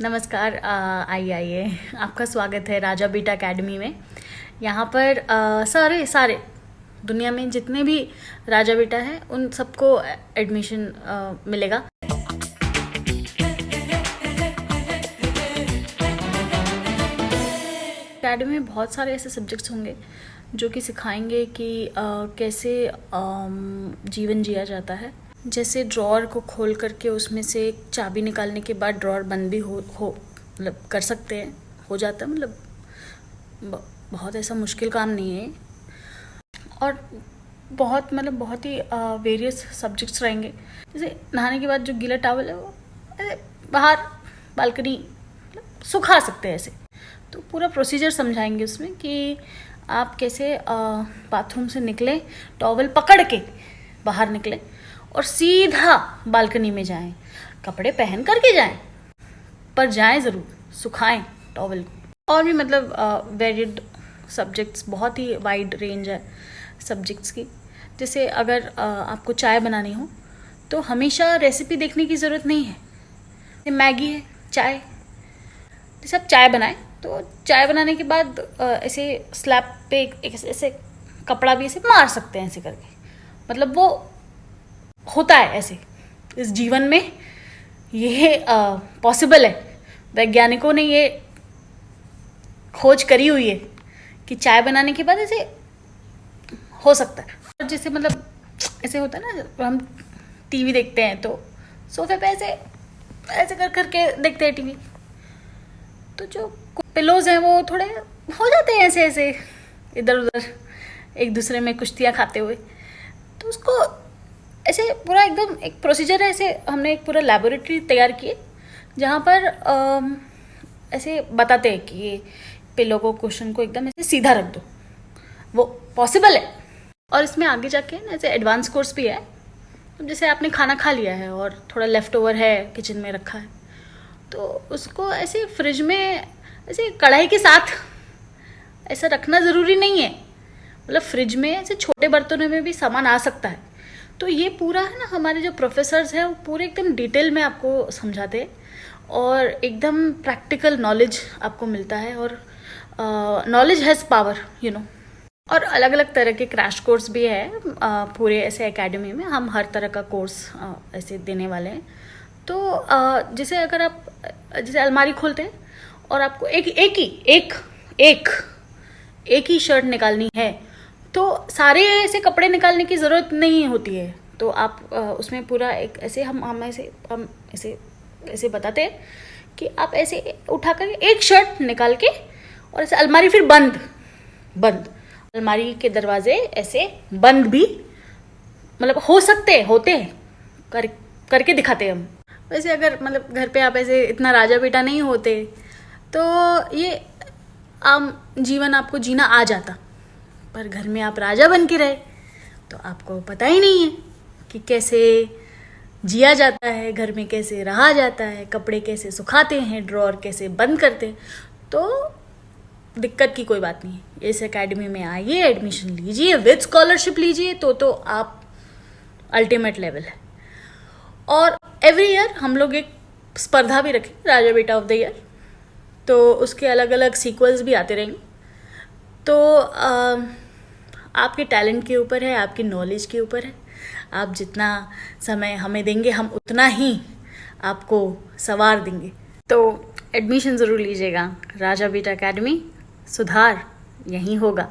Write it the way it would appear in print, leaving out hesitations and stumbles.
नमस्कार। आइए आइए, आपका स्वागत है राजा बीटा एकेडमी में। यहाँ पर सारे सारे दुनिया में जितने भी राजा बीटा हैं उन सबको एडमिशन मिलेगा। एकेडमी में बहुत सारे ऐसे सब्जेक्ट्स होंगे जो कि सिखाएंगे कि कैसे जीवन जिया जाता है। जैसे ड्रॉअर को खोल करके उसमें से एक चाबी निकालने के बाद ड्रॉअर बंद भी हो मतलब कर सकते हैं, हो जाता है। मतलब बहुत ऐसा मुश्किल काम नहीं है। और बहुत ही वेरियस सब्जेक्ट्स रहेंगे। जैसे नहाने के बाद जो गीला टॉवल है वो ऐसे बाहर बालकनी सुखा सकते हैं ऐसे। तो पूरा प्रोसीजर समझाएंगे उसमें कि आप कैसे बाथरूम से निकले, टॉवल पकड़ के बाहर निकले और सीधा बालकनी में जाएं। कपड़े पहन करके जाएं, पर जाएं ज़रूर, सुखाएं टॉवल को। और भी मतलब वेरिड सब्जेक्ट्स, बहुत ही वाइड रेंज है सब्जेक्ट्स की। जैसे अगर आपको चाय बनानी हो तो हमेशा रेसिपी देखने की ज़रूरत नहीं है। मैगी है, चाय, जैसे आप चाय बनाएं तो चाय बनाने के बाद ऐसे स्लैब पे ऐसे कपड़ा भी ऐसे मार सकते हैं ऐसे करके। मतलब वो होता है ऐसे इस जीवन में, ये पॉसिबल है। वैज्ञानिकों ने ये खोज करी हुई है कि चाय बनाने के बाद ऐसे हो सकता है। और जैसे मतलब ऐसे होता है ना, हम टीवी देखते हैं तो सोफे पे ऐसे ऐसे कर करके देखते हैं टीवी, तो जो पिलोज हैं वो थोड़े हो जाते हैं ऐसे ऐसे इधर उधर एक दूसरे में कुश्तियाँ खाते हुए। तो उसको ऐसे पूरा एकदम एक प्रोसीजर है। ऐसे हमने एक पूरा लैबोरेटरी तैयार की है जहाँ पर ऐसे बताते हैं कि ये पिलो को, क्वेश्चन को एकदम ऐसे सीधा रख दो, वो पॉसिबल है। और इसमें आगे जाके ना ऐसे एडवांस कोर्स भी है। जैसे आपने खाना खा लिया है और थोड़ा लेफ्ट ओवर है, किचन में रखा है, तो उसको ऐसे फ्रिज में ऐसे कढ़ाई के साथ ऐसा रखना ज़रूरी नहीं है। मतलब फ्रिज में ऐसे छोटे बर्तनों में भी सामान आ सकता है। तो ये पूरा है ना, हमारे जो प्रोफेसर्स हैं वो पूरे एकदम डिटेल में आपको समझाते हैं और एकदम प्रैक्टिकल नॉलेज आपको मिलता है। और knowledge has power, you know. और अलग अलग तरह के क्रैश कोर्स भी है पूरे ऐसे एकेडमी में। हम हर तरह का कोर्स ऐसे देने वाले हैं। तो जैसे अगर आप जैसे अलमारी खोलते हैं और आपको एक ही शर्ट निकालनी है, तो सारे ऐसे कपड़े निकालने की ज़रूरत नहीं होती है। तो आप उसमें पूरा एक ऐसे हम ऐसे बताते हैं कि आप ऐसे उठा कर एक शर्ट निकाल के और ऐसे अलमारी फिर बंद अलमारी के दरवाजे ऐसे बंद भी मतलब होते हैं करके दिखाते हैं हम। वैसे अगर मतलब घर पे आप ऐसे इतना राजा बेटा नहीं होते तो ये आम जीवन आपको जीना आ जाता। पर घर में आप राजा बन के रहे तो आपको पता ही नहीं है कि कैसे जिया जाता है, घर में कैसे रहा जाता है, कपड़े कैसे सुखाते हैं, ड्रॉअर कैसे बंद करते हैं। तो दिक्कत की कोई बात नहीं है। इस एकेडमी में आइए, एडमिशन लीजिए, विद स्कॉलरशिप लीजिए, तो आप अल्टीमेट लेवल है। और एवरी ईयर हम लोग एक स्पर्धा भी रखें, राजा बेटा ऑफ द ईयर। तो उसके अलग अलग सीक्वल्स भी आते रहेंगे। तो आपके टैलेंट के ऊपर है, आपकी नॉलेज के ऊपर है। आप जितना समय हमें देंगे हम उतना ही आपको सवार देंगे। तो एडमिशन ज़रूर लीजिएगा। राजा बेटा एकेडमी, सुधार यहीं होगा।